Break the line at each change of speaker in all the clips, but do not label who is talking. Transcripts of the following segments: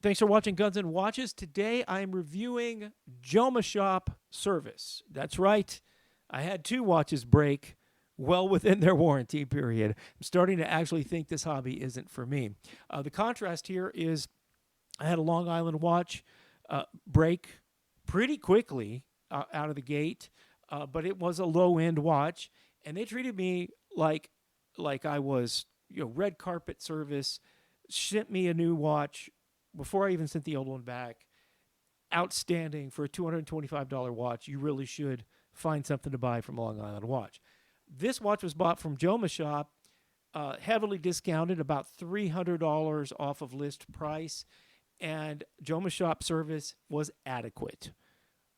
Thanks for watching Guns and Watches. Today I'm reviewing Jomashop service. That's right. I had two watches break well within their warranty period. I'm starting to actually think this hobby isn't for me. The contrast here is I had a Long Island watch break pretty quickly out of the gate, but it was a low-end watch, and they treated me like I was, red carpet service, sent me a new watch before I even sent the old one back. Outstanding for a $225 watch. You really should find something to buy from Long Island Watch. This watch was bought from Jomashop, heavily discounted, about $300 off of list price, and Jomashop service was adequate.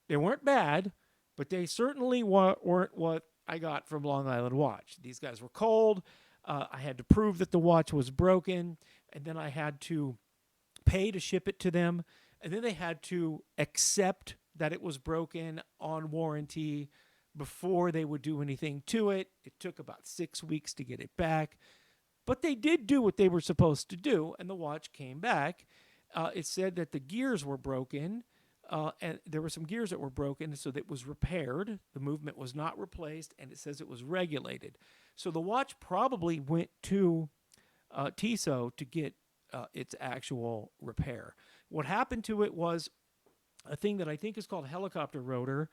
They weren't bad, but they certainly weren't what I got from Long Island Watch. These guys were cold. I had to prove that the watch was broken, and then I had to pay to ship it to them, and then they had to accept that it was broken on warranty before they would do anything to it. It took about 6 weeks to get it back, but they did do what they were supposed to do, and the watch came back. It said that the gears were broken, and there were some gears that were broken, so that it was repaired. The movement was not replaced, and it says it was regulated. So the watch probably went to Tissot to get its actual repair. What happened to it was a thing that I think is called helicopter rotor,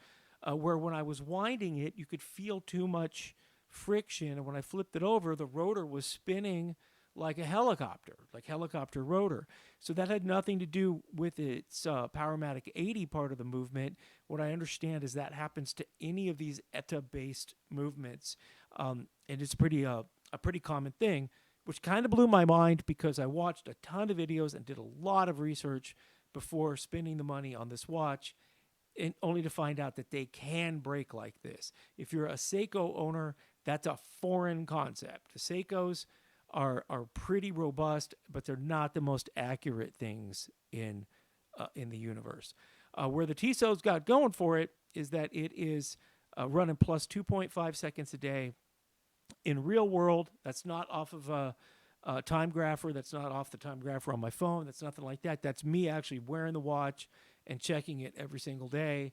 where when I was winding it, you could feel too much friction, and when I flipped it over, the rotor was spinning like a helicopter, like helicopter rotor. So that had nothing to do with its Powermatic 80 part of the movement. What I understand is that happens to any of these ETA-based movements, and it's a pretty common thing, which kind of blew my mind because I watched a ton of videos and did a lot of research before spending the money on this watch, and only to find out that they can break like this. If you're a Seiko owner, that's a foreign concept. The Seikos are pretty robust, but they're not the most accurate things in the universe. Where the Tissot's got going for it is that it is running plus 2.5 seconds a day. In real world, that's not off of a time grapher. That's not off the time grapher on my phone. That's nothing like that. That's me actually wearing the watch and checking it every single day.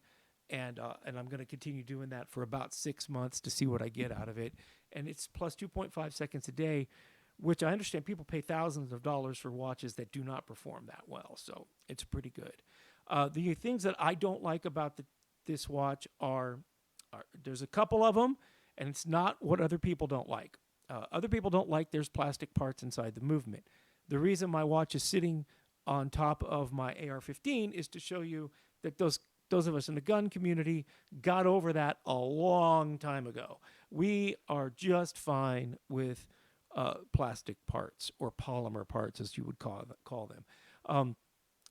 And I'm going to continue doing that for about 6 months to see what I get out of it. And it's plus 2.5 seconds a day, which I understand people pay thousands of dollars for watches that do not perform that well. So it's pretty good. The things that I don't like about this watch are there's a couple of them, and it's not what other people don't like. Other people don't like there's plastic parts inside the movement. The reason my watch is sitting on top of my AR-15 is to show you that those of us in the gun community got over that a long time ago. We are just fine with plastic parts, or polymer parts, as you would call them.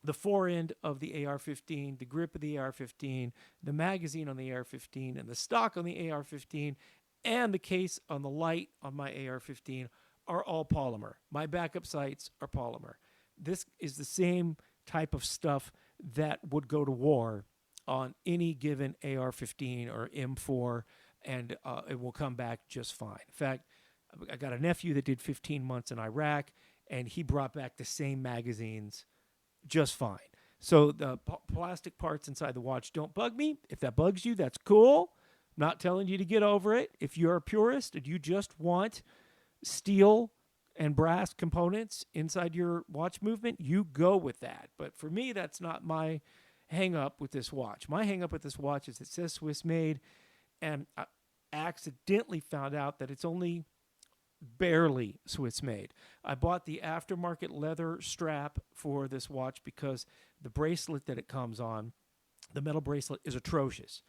The fore end of the AR-15, the grip of the AR-15, the magazine on the AR-15, and the stock on the AR-15, and the case on the light on my AR-15 are all polymer. My backup sights are polymer. This is the same type of stuff that would go to war on any given AR-15 or M4, and it will come back just fine. In fact, I got a nephew that did 15 months in Iraq, and he brought back the same magazines just fine. So the plastic parts inside the watch don't bug me. If that bugs you, that's cool. I'm not telling you to get over it. If you're a purist and you just want steel and brass components inside your watch movement, you go with that. But for me, that's not my hang-up with this watch. My hang-up with this watch is it says Swiss-made, and I accidentally found out that it's only barely Swiss-made. I bought the aftermarket leather strap for this watch because the bracelet that it comes on, the metal bracelet, is atrocious.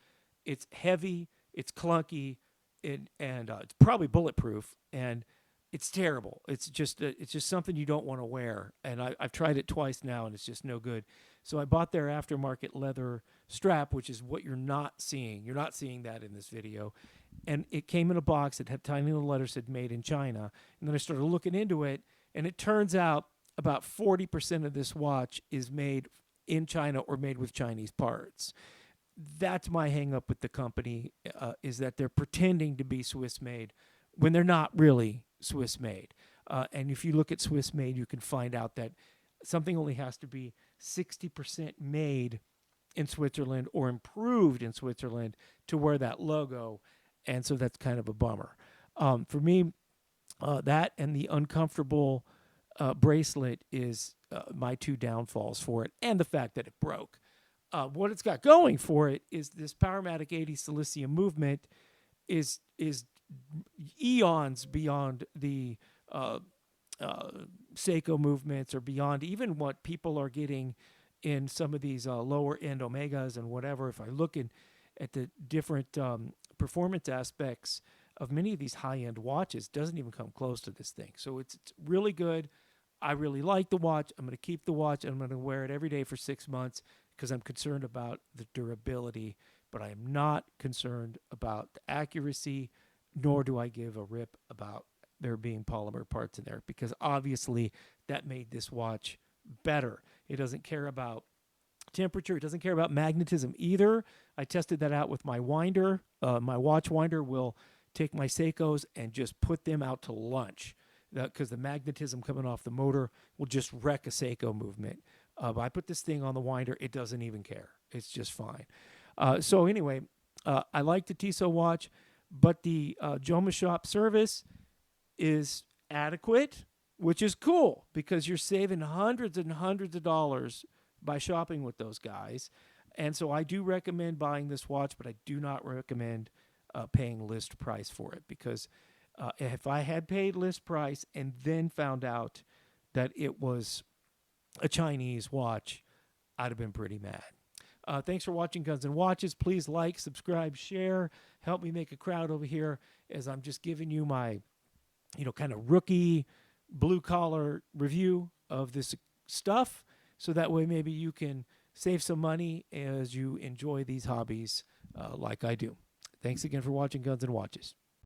It's heavy, it's clunky, and it's probably bulletproof, and it's terrible. It's just something you don't want to wear, and I've tried it twice now, and it's just no good. So I bought their aftermarket leather strap, which is what you're not seeing. You're not seeing that in this video. And it came in a box. It had tiny little letters that said made in China. And then I started looking into it, and it turns out about 40% of this watch is made in China or made with Chinese parts. That's my hang up with the company, is that they're pretending to be Swiss-made when they're not really Swiss-made. And if you look at Swiss-made, you can find out that something only has to be 60% made in Switzerland or improved in Switzerland to wear that logo. And so that's kind of a bummer. For me, that and the uncomfortable bracelet is my two downfalls for it, and the fact that it broke. What it's got going for it is this Powermatic 80 Silicium movement is eons beyond the Seiko movements, or beyond even what people are getting in some of these lower end Omegas and whatever. If I look at the different performance aspects of many of these high end watches, doesn't even come close to this thing. So it's really good. I really like the watch. I'm going to keep the watch. I'm going to wear it every day for 6 months because I'm concerned about the durability, but I am not concerned about the accuracy, nor do I give a rip about there being polymer parts in there, because obviously that made this watch better. It doesn't care about temperature. It doesn't care about magnetism either. I tested that out with my winder. My watch winder will take my Seikos and just put them out to lunch, because the magnetism coming off the motor will just wreck a Seiko movement. But I put this thing on the winder. It doesn't even care. It's just fine. So anyway, I like the Tissot watch, but the Jomashop service is adequate, which is cool because you're saving hundreds and hundreds of dollars by shopping with those guys. And so I do recommend buying this watch, but I do not recommend paying list price for it, because if I had paid list price and then found out that it was a Chinese watch, I'd have been pretty mad. Thanks for watching Guns and Watches. Please like, subscribe, share. Help me make a crowd over here as I'm just giving you my, kind of rookie blue-collar review of this stuff, so that way maybe you can save some money as you enjoy these hobbies like I do. Thanks again for watching Guns and Watches.